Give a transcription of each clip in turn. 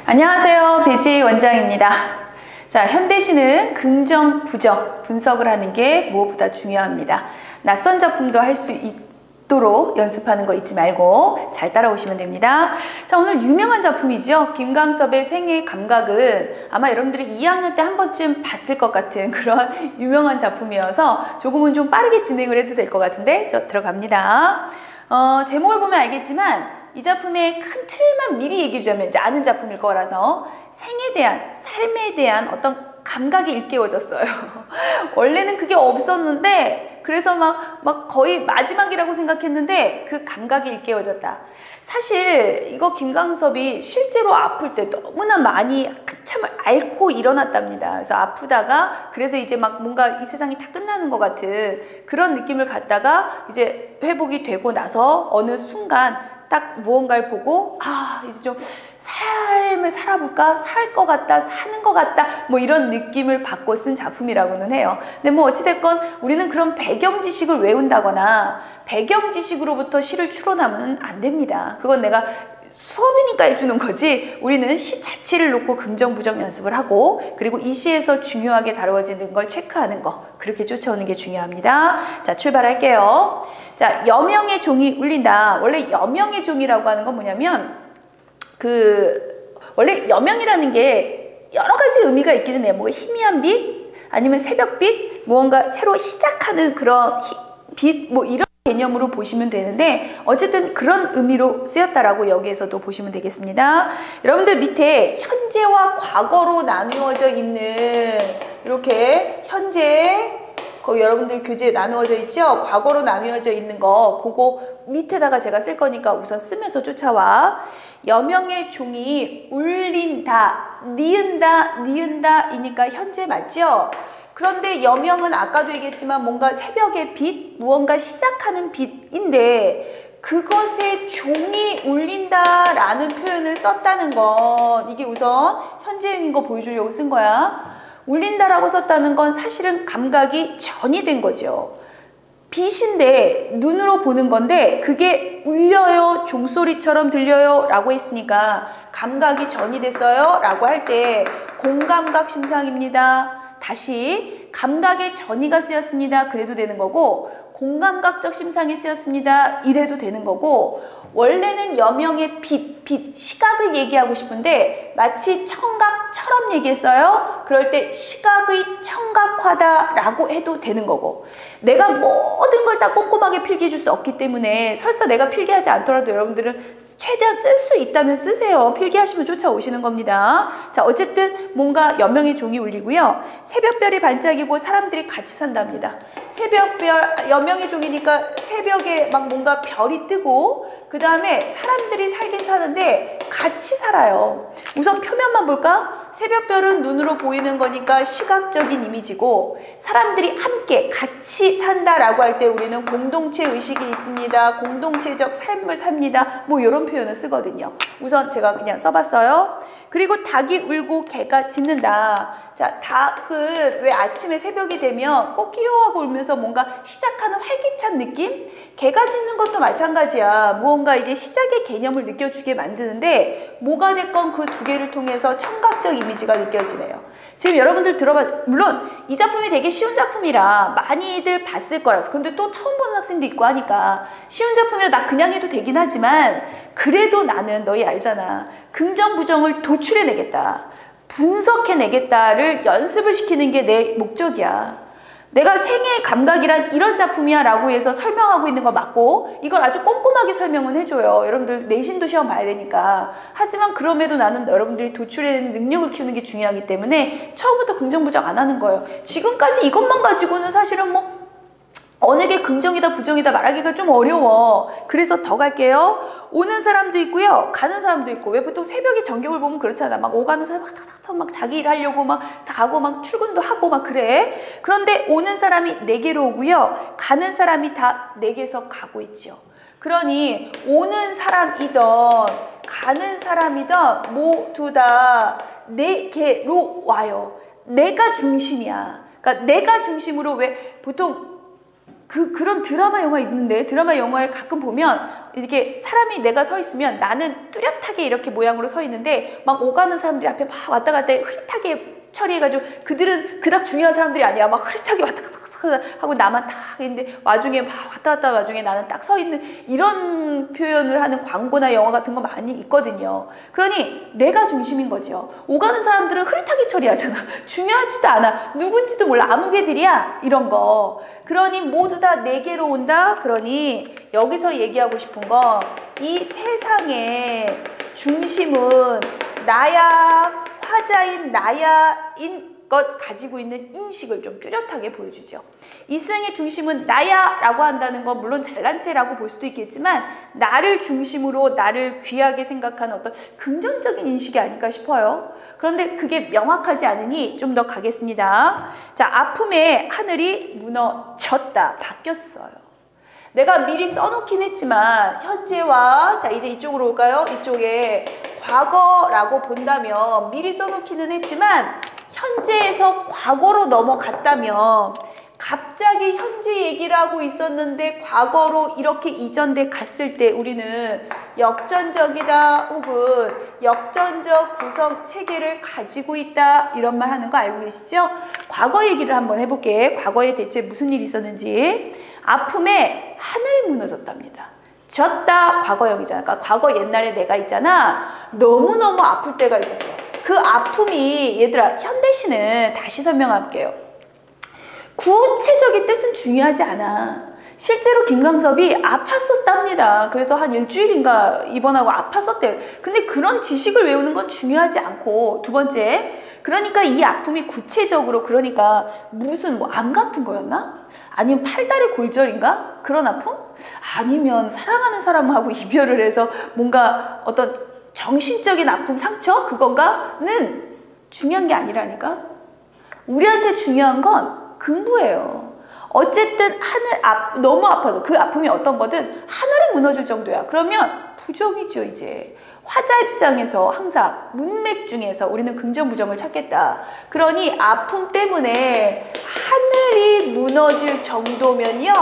안녕하세요. 배지 원장입니다. 자, 현대시는 긍정, 부정 분석을 하는 게 무엇보다 중요합니다. 낯선 작품도 할 수 있도록 연습하는 거 잊지 말고 잘 따라오시면 됩니다. 자, 오늘 유명한 작품이죠. 김광섭의 생애 감각은 아마 여러분들이 2학년 때 한 번쯤 봤을 것 같은 그런 유명한 작품이어서 조금은 좀 빠르게 진행을 해도 될 것 같은데 저 들어갑니다. 제목을 보면 알겠지만 이 작품의 큰 틀만 미리 얘기해 주자면 이제 아는 작품일 거라서 생에 대한, 삶에 대한 어떤 감각이 일깨워졌어요. 원래는 그게 없었는데 그래서 막 거의 마지막이라고 생각했는데 그 감각이 일깨워졌다. 사실 이거 김광섭이 실제로 아플 때 너무나 많이 한참을 앓고 일어났답니다. 그래서 아프다가 그래서 이제 막 뭔가 이 세상이 다 끝나는 것 같은 그런 느낌을 갖다가 이제 회복이 되고 나서 어느 순간 딱 무언가를 보고 이제 좀 삶을 살아볼까? 살 것 같다, 사는 것 같다 뭐 이런 느낌을 받고 쓴 작품이라고는 해요. 근데 뭐 어찌됐건 우리는 그런 배경 지식을 외운다거나 배경 지식으로부터 시를 추론하면 안 됩니다. 그건 내가 수업이니까 해주는 거지 우리는 시 자체를 놓고 긍정 부정 연습을 하고 그리고 이 시에서 중요하게 다루어지는 걸 체크하는 거 그렇게 쫓아오는 게 중요합니다. 자, 출발할게요. 자, 여명의 종이 울린다. 원래 여명의 종이라고 하는 건 뭐냐면 원래 여명이라는 게 여러 가지 의미가 있기는 해요. 뭐 희미한 빛 아니면 새벽빛 무언가 새로 시작하는 그런 빛 뭐 이런 개념으로 보시면 되는데 어쨌든 그런 의미로 쓰였다라고 여기에서도 보시면 되겠습니다. 여러분들 밑에 현재와 과거로 나누어져 있는 이렇게 현재 거기 여러분들 교재에 나누어져 있죠? 과거로 나누어져 있는 거 그거 밑에다가 제가 쓸 거니까 우선 쓰면서 쫓아와. 여명의 종이 울린다, 니은다, 니은다 이니까 현재 맞죠? 그런데 여명은 아까도 얘기했지만 뭔가 새벽의 빛, 무언가 시작하는 빛인데 그것에 종이 울린다라는 표현을 썼다는 건 이게 우선 현재형인 거 보여주려고 쓴 거야. 울린다라고 썼다는 건 사실은 감각이 전이 된 거죠. 빛인데 눈으로 보는 건데 그게 울려요, 종소리처럼 들려요 라고 했으니까 감각이 전이 됐어요 라고 할 때 공감각 심상입니다. 다시 감각의 전이가 쓰였습니다. 그래도 되는 거고 공감각적 심상이 쓰였습니다. 이래도 되는 거고 원래는 여명의 빛, 시각을 얘기하고 싶은데 마치 청각처럼 얘기했어요. 그럴 때 시각의 청각화다라고 해도 되는 거고 내가 모든 걸 다 꼼꼼하게 필기해 줄 수 없기 때문에 설사 내가 필기하지 않더라도 여러분들은 최대한 쓸 수 있다면 쓰세요. 필기하시면 쫓아오시는 겁니다. 자, 어쨌든 뭔가 여명의 종이 울리고요. 새벽별이 반짝이고 사람들이 같이 산답니다. 새벽별, 여명의 종이니까 새벽에 막 뭔가 별이 뜨고 그 다음에 사람들이 살긴 사는데 같이 살아요. 우선 표면만 볼까? 새벽별은 눈으로 보이는 거니까 시각적인 이미지고 사람들이 함께 같이 산다라고 할 때 우리는 공동체 의식이 있습니다. 공동체적 삶을 삽니다. 뭐 이런 표현을 쓰거든요. 우선 제가 그냥 써봤어요. 그리고 닭이 울고 개가 짖는다. 자, 닭은 왜 아침에 새벽이 되면 꼭 끼어하고 울면서 뭔가 시작하는 활기찬 느낌? 개가 짖는 것도 마찬가지야. 무언가 이제 시작의 개념을 느껴주게 만드는데 뭐가 됐건 그 두 개를 통해서 청각적 이미지가 느껴지네요. 지금 여러분들 물론 이 작품이 되게 쉬운 작품이라 많이들 봤을 거라서 근데 또 처음 보는 학생도 있고 하니까 쉬운 작품이라 나 그냥 해도 되긴 하지만 그래도 나는 너희 알잖아. 긍정 부정을 도출해내겠다. 분석해내겠다를 연습을 시키는 게 내 목적이야. 내가 생애의 감각이란 이런 작품이야 라고 해서 설명하고 있는 거 맞고 이걸 아주 꼼꼼하게 설명은 해줘요. 여러분들 내신도 시험 봐야 되니까. 하지만 그럼에도 나는 여러분들이 도출해내는 능력을 키우는 게 중요하기 때문에 처음부터 긍정 부정 안 하는 거예요. 지금까지 이것만 가지고는 사실은 뭐 어느 게 긍정이다 부정이다 말하기가 좀 어려워. 그래서 더 갈게요. 오는 사람도 있고요. 가는 사람도 있고. 왜 보통 새벽에 전경을 보면 그렇잖아. 막 오가는 사람 막 자기 일 하려고 막 다 가고 막 출근도 하고 막 그래. 그런데 오는 사람이 내게로 오고요. 가는 사람이 다 내게서 가고 있죠. 그러니 오는 사람이든 가는 사람이든 모두 다 내게로 와요. 내가 중심이야. 그러니까 내가 중심으로 왜 보통 그런 드라마 영화 있는데, 드라마 영화에 가끔 보면 이렇게 사람이 내가 서 있으면 나는 뚜렷하게 이렇게 모양으로 서 있는데 막 오가는 사람들이 앞에 막 왔다 갔다 흐릿하게 처리해가지고 그들은 그닥 중요한 사람들이 아니야. 막 흐릿하게 왔다 갔다 하고 나만 탁 있는데 와중에 막 왔다 갔다 와중에 나는 딱 서 있는, 이런 표현을 하는 광고나 영화 같은 거 많이 있거든요. 그러니 내가 중심인 거죠. 오가는 사람들은 흐릿하게 처리하잖아. 중요하지도 않아. 누군지도 몰라. 아무개들이야. 이런 거. 그러니 모두 다 내게로 온다. 그러니 여기서 얘기하고 싶은 건 이 세상의 중심은 나야, 화자인 나야인 것 가지고 있는 인식을 좀 뚜렷하게 보여주죠. 이 세상의 중심은 나야 라고 한다는 건 물론 잘난 체라고 볼 수도 있겠지만 나를 중심으로 나를 귀하게 생각하는 어떤 긍정적인 인식이 아닐까 싶어요. 그런데 그게 명확하지 않으니 좀 더 가겠습니다. 자, 아픔에 하늘이 무너졌다. 바뀌었어요. 내가 미리 써놓긴 했지만 현재와, 자 이제 이쪽으로 올까요? 이쪽에 과거라고 본다면 미리 써놓기는 했지만 현재에서 과거로 넘어갔다면 갑자기 현재 얘기를 하고 있었는데 과거로 이렇게 이전돼 갔을 때 우리는 역전적이다 혹은 역전적 구성 체계를 가지고 있다, 이런 말 하는 거 알고 계시죠? 과거 얘기를 한번 해볼게. 과거에 대체 무슨 일이 있었는지. 아픔에 하늘이 무너졌답니다. 졌다 과거형이잖아. 그러니까 과거 옛날에 내가 있잖아. 너무너무 아플 때가 있었어. 그 아픔이, 얘들아 현대시는 다시 설명할게요. 구체적인 뜻은 중요하지 않아. 실제로 김광섭이 아팠었답니다. 그래서 한 일주일인가 입원하고 아팠었대요. 근데 그런 지식을 외우는 건 중요하지 않고, 두 번째, 그러니까 이 아픔이 구체적으로, 그러니까 무슨 뭐 암 같은 거였나? 아니면 팔다리 골절인가? 그런 아픔? 아니면 사랑하는 사람하고 이별을 해서 뭔가 어떤 정신적인 아픔, 상처? 그건가는 중요한 게 아니라니까? 우리한테 중요한 건 근부예요. 어쨌든 너무 아파서 그 아픔이 어떤 거든 하늘이 무너질 정도야. 그러면 부정이죠. 이제 화자 입장에서 항상 문맥 중에서 우리는 긍정 부정을 찾겠다. 그러니 아픔 때문에 하늘이 무너질 정도면요,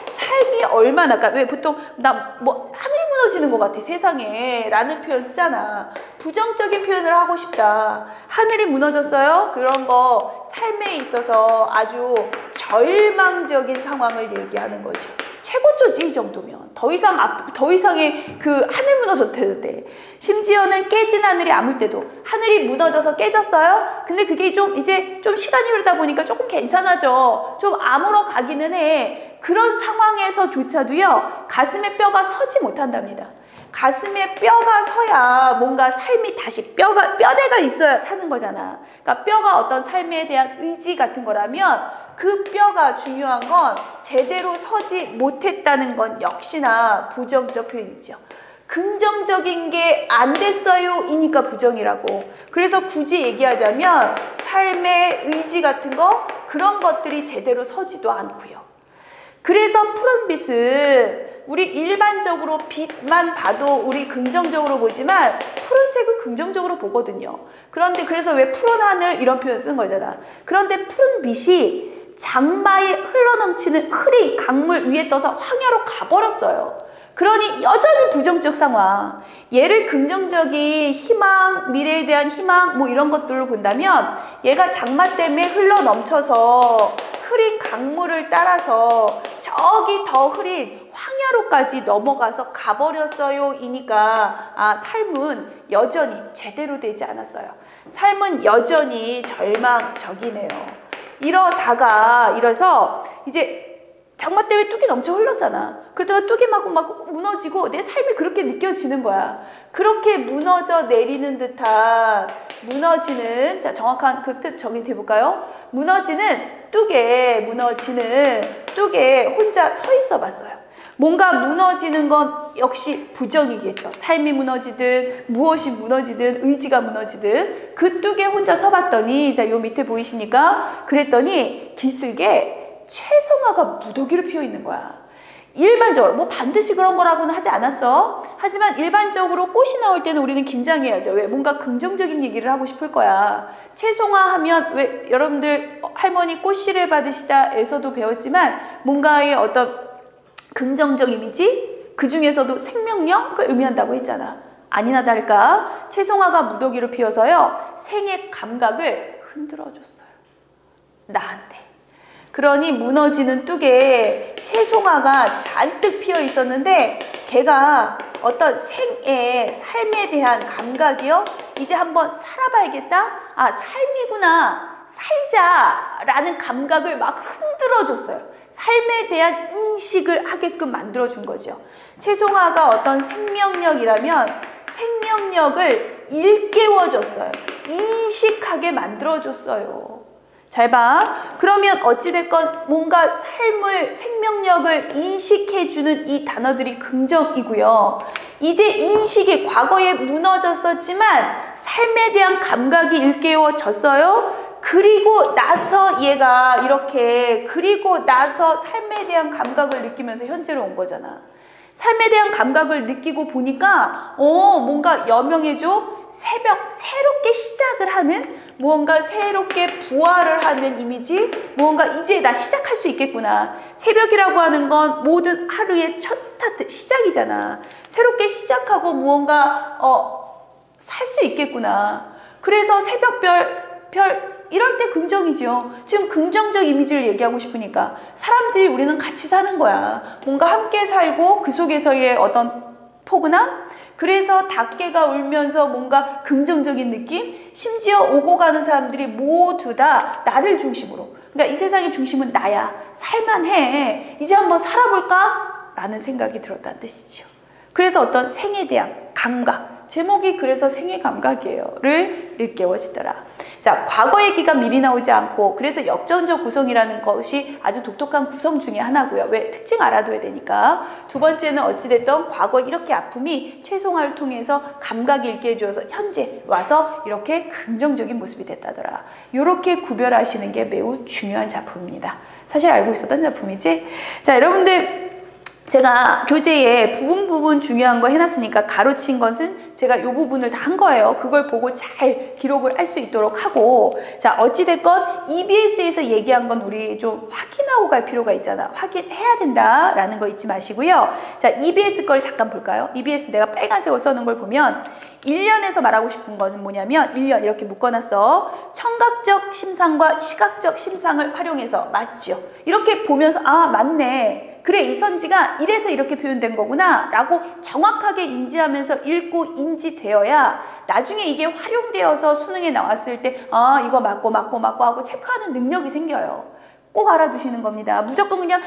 삶이 얼마나, 그러니까 왜 보통 나 뭐 하늘이 무너지는 것 같아 세상에 라는 표현 쓰잖아. 부정적인 표현을 하고 싶다. 하늘이 무너졌어요? 그런 거 삶에 있어서 아주 절망적인 상황을 얘기하는 거지. 최고조지 이 정도면. 더 이상의 그 하늘 무너졌대는데, 심지어는 깨진 하늘이 아물 때도 하늘이 무너져서 깨졌어요? 근데 그게 좀 이제 좀 시간이 흐르다 보니까 조금 괜찮아져. 좀 아물어 가기는 해. 그런 상황에서조차도요, 가슴에 뼈가 서지 못한답니다. 가슴에 뼈가 서야 뭔가 삶이 다시 뼈대가 있어야 사는 거잖아. 그러니까 뼈가 어떤 삶에 대한 의지 같은 거라면 그 뼈가 중요한 건 제대로 서지 못했다는 건 역시나 부정적 표현이죠. 긍정적인 게 안 됐어요 이니까 부정이라고. 그래서 굳이 얘기하자면 삶의 의지 같은 거, 그런 것들이 제대로 서지도 않고요. 그래서 푸른빛은 우리 일반적으로 빛만 봐도 우리 긍정적으로 보지만 푸른색은 긍정적으로 보거든요. 그런데 그래서 왜 푸른 하늘 이런 표현 쓴 거잖아. 그런데 푸른빛이 장마에 흘러넘치는 흐린 강물 위에 떠서 황야로 가버렸어요. 그러니 여전히 부정적 상황. 얘를 긍정적인 희망, 미래에 대한 희망 뭐 이런 것들로 본다면 얘가 장마 때문에 흘러넘쳐서 흐린 강물을 따라서 저기 더 흐린 황야로까지 넘어가서 가버렸어요 이니까 삶은 여전히 제대로 되지 않았어요. 삶은 여전히 절망적이네요. 이래서 이제 장마 때문에 뚝이 넘쳐 흘렀잖아. 그러다가 뚝이 막 무너지고 내 삶이 그렇게 느껴지는 거야. 그렇게 무너져 내리는 듯한, 무너지는, 자 정확한 그 뜻 정의해 볼까요? 무너지는 뚝에 혼자 서 있어 봤어요. 뭔가 무너지는 건 역시 부정이겠죠. 삶이 무너지든 무엇이 무너지든 의지가 무너지든 그 뚝에 혼자 서 봤더니, 자 요 밑에 보이십니까? 그랬더니 기슭에 채송화가 무더기로 피어 있는 거야. 일반적으로 뭐 반드시 그런 거라고는 하지 않았어. 하지만 일반적으로 꽃이 나올 때는 우리는 긴장해야죠. 왜? 뭔가 긍정적인 얘기를 하고 싶을 거야. 채송화 하면 왜 여러분들 할머니 꽃씨를 받으시다에서도 배웠지만 뭔가의 어떤 긍정적 이미지, 그 중에서도 생명력을 의미한다고 했잖아. 아니나 다를까 채송화가 무더기로 피어서요 생의 감각을 흔들어줬어요. 나한테. 그러니 무너지는 뚝에 채송화가 잔뜩 피어 있었는데 걔가 어떤 생의 삶에 대한 감각이요. 이제 한번 살아봐야겠다. 아, 삶이구나. 살자라는 감각을 막 흔들어줬어요. 삶에 대한 인식을 하게끔 만들어준 거죠. 채송화가 어떤 생명력이라면 생명력을 일깨워줬어요. 인식하게 만들어줬어요. 잘 봐. 그러면 어찌됐건 뭔가 삶을, 생명력을 인식해주는 이 단어들이 긍정이고요. 이제 인식이 과거에 무너졌었지만 삶에 대한 감각이 일깨워졌어요. 그리고 나서 얘가 이렇게 그리고 나서 삶에 대한 감각을 느끼면서 현재로 온 거잖아. 삶에 대한 감각을 느끼고 보니까 뭔가 여명해져. 새롭게 시작을 하는 무언가 새롭게 부활을 하는 이미지, 무언가 이제 나 시작할 수 있겠구나. 새벽이라고 하는 건 모든 하루의 첫 스타트, 시작이잖아. 새롭게 시작하고 무언가 살 수 있겠구나. 그래서 새벽별 이럴 때 긍정이죠. 지금 긍정적 이미지를 얘기하고 싶으니까 사람들이 우리는 같이 사는 거야. 뭔가 함께 살고 그 속에서의 어떤 포근함? 그래서 닭개가 울면서 뭔가 긍정적인 느낌? 심지어 오고 가는 사람들이 모두 다 나를 중심으로. 그러니까 이 세상의 중심은 나야. 살만해. 이제 한번 살아볼까? 라는 생각이 들었다는 뜻이죠. 그래서 어떤 생에 대한 감각. 제목이 그래서 생의 감각이에요.를 일깨워지더라. 자, 과거 얘기가 미리 나오지 않고 그래서 역전적 구성이라는 것이 아주 독특한 구성 중에 하나고요. 왜? 특징 알아둬야 되니까. 두 번째는 어찌됐든 과거 이렇게 아픔이 채송화를 통해서 감각이 일깨워져서 현재 와서 이렇게 긍정적인 모습이 됐다더라. 이렇게 구별하시는 게 매우 중요한 작품입니다. 사실 알고 있었던 작품이지? 자, 여러분들 제가 교재에 부분 중요한 거 해놨으니까 가로친 것은 제가 이 부분을 다 한 거예요. 그걸 보고 잘 기록을 할 수 있도록 하고, 자, 어찌됐건 EBS에서 얘기한 건 우리 좀 확인하고 갈 필요가 있잖아. 확인해야 된다라는 거 잊지 마시고요. 자, EBS 걸 잠깐 볼까요? EBS 내가 빨간색으로 써놓은 걸 보면 1년에서 말하고 싶은 거는 뭐냐면 1년 이렇게 묶어놨어. 청각적 심상과 시각적 심상을 활용해서 맞죠? 이렇게 보면서 아, 맞네. 그래, 이 선지가 이래서 이렇게 표현된 거구나 라고 정확하게 인지하면서 읽고 인지되어야 나중에 이게 활용되어서 수능에 나왔을 때 아, 이거 맞고 하고 체크하는 능력이 생겨요. 꼭 알아두시는 겁니다. 무조건 그냥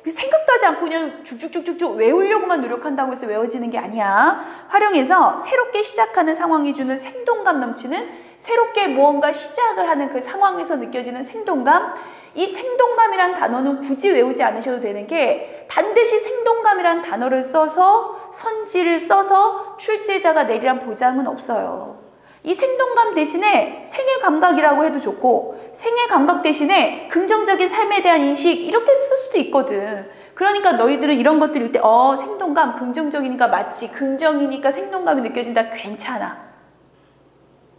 생각도 하지 않고 그냥 쭉쭉쭉쭉 외우려고만 노력한다고 해서 외워지는 게 아니야. 활용해서 새롭게 시작하는 상황이 주는 생동감 넘치는 새롭게 무언가 시작을 하는 그 상황에서 느껴지는 생동감. 이 생동감이란 단어는 굳이 외우지 않으셔도 되는 게 반드시 생동감이란 단어를 써서 선지를 써서 출제자가 내리란 보장은 없어요. 이 생동감 대신에 생애 감각이라고 해도 좋고 생애 감각 대신에 긍정적인 삶에 대한 인식 이렇게 쓸 수도 있거든. 그러니까 너희들은 이런 것들 읽을 때 생동감 긍정적이니까 맞지. 긍정이니까 생동감이 느껴진다. 괜찮아.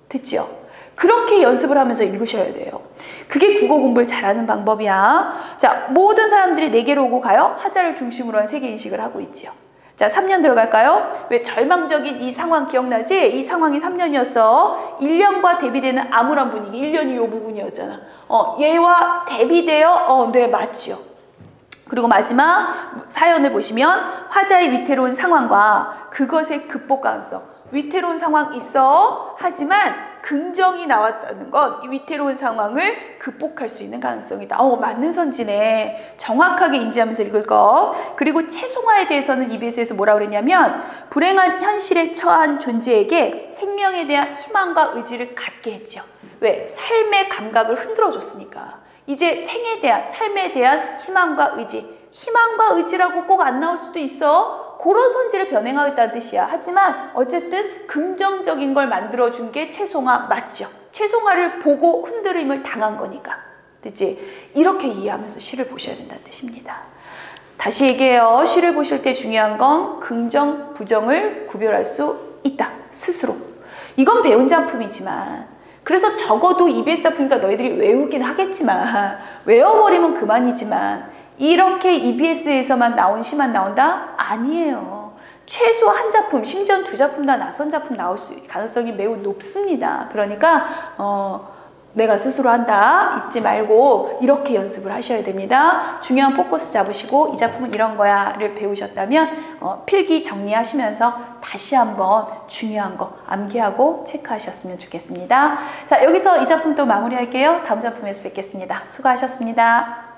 됐지요? 그렇게 연습을 하면서 읽으셔야 돼요. 그게 국어 공부를 잘하는 방법이야. 자, 모든 사람들이 내게로 오고 가요. 화자를 중심으로 한 세계인식을 하고 있지요. 자, 3년 들어갈까요? 왜 절망적인 이 상황 기억나지? 이 상황이 3년이었어. 1년과 대비되는 암울한 분위기. 1년이 요 부분이었잖아. 얘와 대비되어 네, 맞지요. 그리고 마지막 사연을 보시면 화자의 위태로운 상황과 그것의 극복 가능성. 위태로운 상황 있어. 하지만 긍정이 나왔다는 건 이 위태로운 상황을 극복할 수 있는 가능성이다. 맞는 선지네. 정확하게 인지하면서 읽을 거. 그리고 채송화에 대해서는 EBS에서 뭐라 그랬냐면 불행한 현실에 처한 존재에게 생명에 대한 희망과 의지를 갖게 했죠. 왜? 삶의 감각을 흔들어줬으니까. 이제 생에 대한, 삶에 대한 희망과 의지. 희망과 의지라고 꼭 안 나올 수도 있어. 그런 선지를 변행하겠다는 뜻이야. 하지만 어쨌든 긍정적인 걸 만들어준 게 채송화 맞죠? 채송화를 보고 흔들림을 당한 거니까. 됐지? 이렇게 이해하면서 시를 보셔야 된다는 뜻입니다. 다시 얘기해요. 시를 보실 때 중요한 건 긍정, 부정을 구별할 수 있다. 스스로. 이건 배운 작품이지만, 그래서 적어도 EBS 작품이니까 너희들이 외우긴 하겠지만, 외워버리면 그만이지만, 이렇게 EBS에서만 나온 시만 나온다? 아니에요. 최소 한 작품, 심지어 두 작품 다 낯선 작품 나올 가능성이 매우 높습니다. 그러니까 내가 스스로 한다 잊지 말고 이렇게 연습을 하셔야 됩니다. 중요한 포커스 잡으시고 이 작품은 이런 거야를 배우셨다면 필기 정리하시면서 다시 한번 중요한 거 암기하고 체크하셨으면 좋겠습니다. 자, 여기서 이 작품 또 마무리할게요. 다음 작품에서 뵙겠습니다. 수고하셨습니다.